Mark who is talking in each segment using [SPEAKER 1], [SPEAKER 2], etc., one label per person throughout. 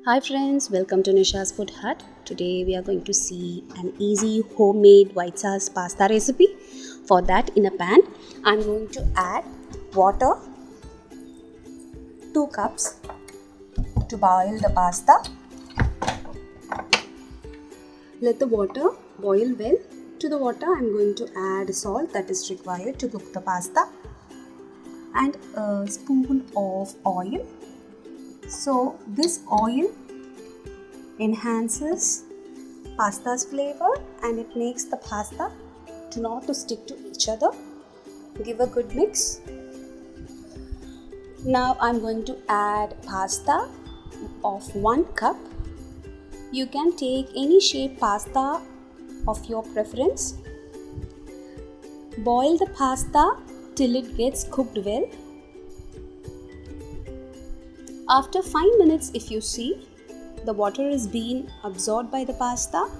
[SPEAKER 1] Hi friends, welcome to Nisha's Food Hut. Today we are going to see an easy homemade white sauce pasta recipe. For that, in a pan, I'm going to add water 2 cups to boil the pasta. Let the water boil well. To the water, I'm going to add salt that is required to cook the pasta and a spoon of oil. So this oil enhances pasta's flavor and it makes the pasta not to stick to each other. Give a good mix. Now I'm going to add pasta of 1 cup. You can take any shape pasta of your preference. Boil the pasta till it gets cooked well. After 5 minutes, if you see, the water is being absorbed by the pasta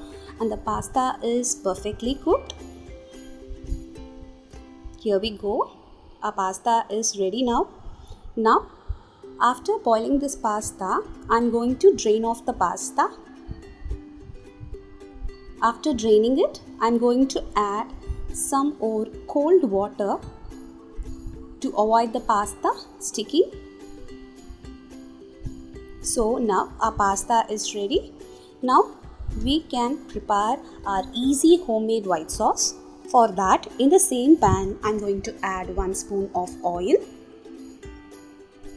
[SPEAKER 1] and the pasta is perfectly cooked. Here we go. Our pasta is ready now. Now, after boiling this pasta, I'm going to drain off the pasta. After draining it, I'm going to add some more cold water to avoid the pasta sticking. So now our pasta is ready. Now we can prepare our easy homemade white sauce. For that, in the same pan, I'm going to add 1 spoon of oil.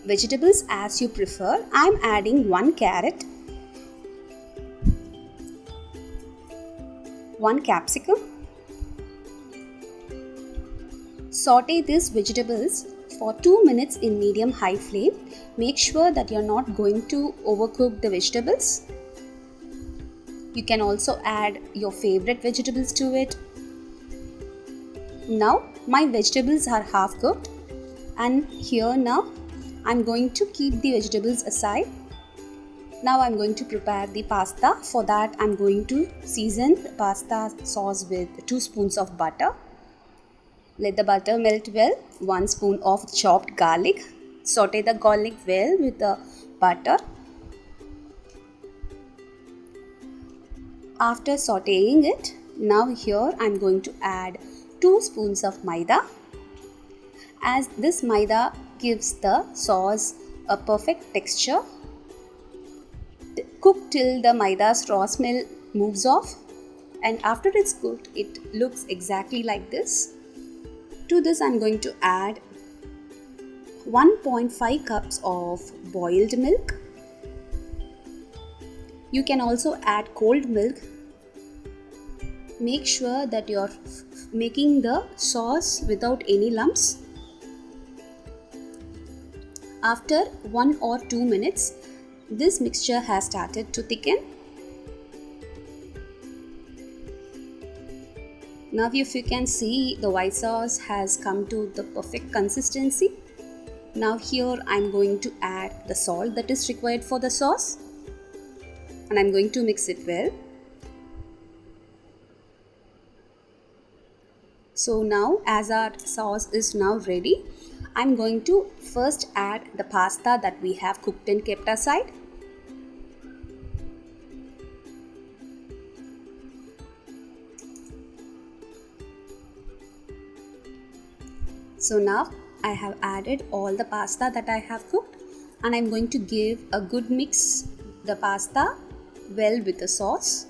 [SPEAKER 1] Vegetables as you prefer. I'm adding 1 carrot, 1 capsicum. Saute these vegetables for 2 minutes in medium-high flame. Make sure that you're not going to overcook the vegetables. You can also add your favorite vegetables to it. Now my vegetables are half cooked and here now I'm going to keep the vegetables aside. Now I'm going to prepare the pasta. For that I'm going to season the pasta sauce with 2 spoons of butter. Let the butter melt well. 1 spoon of chopped garlic. Saute the garlic well with the butter. After sauteing it, now here I am going to add 2 spoons of Maida. As this Maida gives the sauce a perfect texture. Cook till the Maida's raw smell moves off, and after it's cooked, it looks exactly like this. To this I'm going to add 1.5 cups of boiled milk. You can also add cold milk. Make sure that you're making the sauce without any lumps. After 1 or 2 minutes, this mixture has started to thicken. Now if you can see, the white sauce has come to the perfect consistency. Now here I'm going to add the salt that is required for the sauce and I'm going to mix it well. So now as our sauce is now ready, I'm going to first add the pasta that we have cooked and kept aside. So now I have added all the pasta that I have cooked and I'm going to give a good mix the pasta well with the sauce.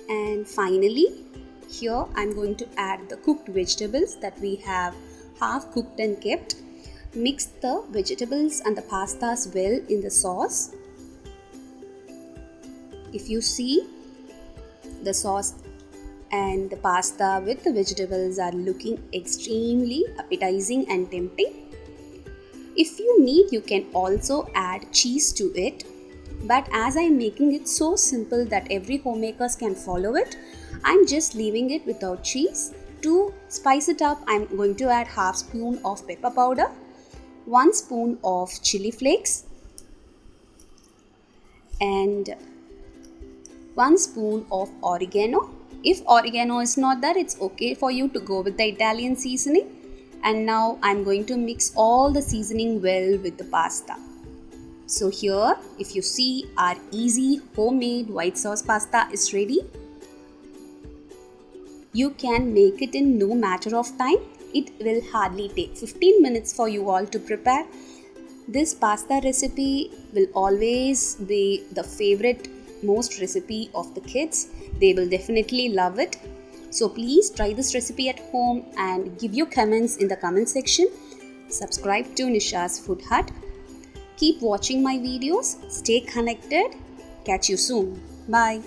[SPEAKER 1] And finally, here I'm going to add the cooked vegetables that we have half cooked and kept. Mix the vegetables and the pastas well in the sauce. If you see, the sauce and the pasta with the vegetables are looking extremely appetizing and tempting. If you need, you can also add cheese to it. But as I'm making it so simple that every homemakers can follow it, I'm just leaving it without cheese. To spice it up, I'm going to add half spoon of pepper powder, 1 spoon of chilli flakes, and 1 spoon of oregano. If oregano is not there, it's okay for you to go with the Italian seasoning. And now I'm going to mix all the seasoning well with the pasta. So here, if you see, our easy homemade white sauce pasta is ready. You can make it in no matter of time. It will hardly take 15 minutes for you all to prepare. This pasta recipe will always be the favorite most recipe of the kids. They will definitely love it. So please try this recipe at home and give your comments in the comment section. Subscribe to Nisha's Food Hut. Keep watching my videos. Stay connected. Catch you soon. Bye.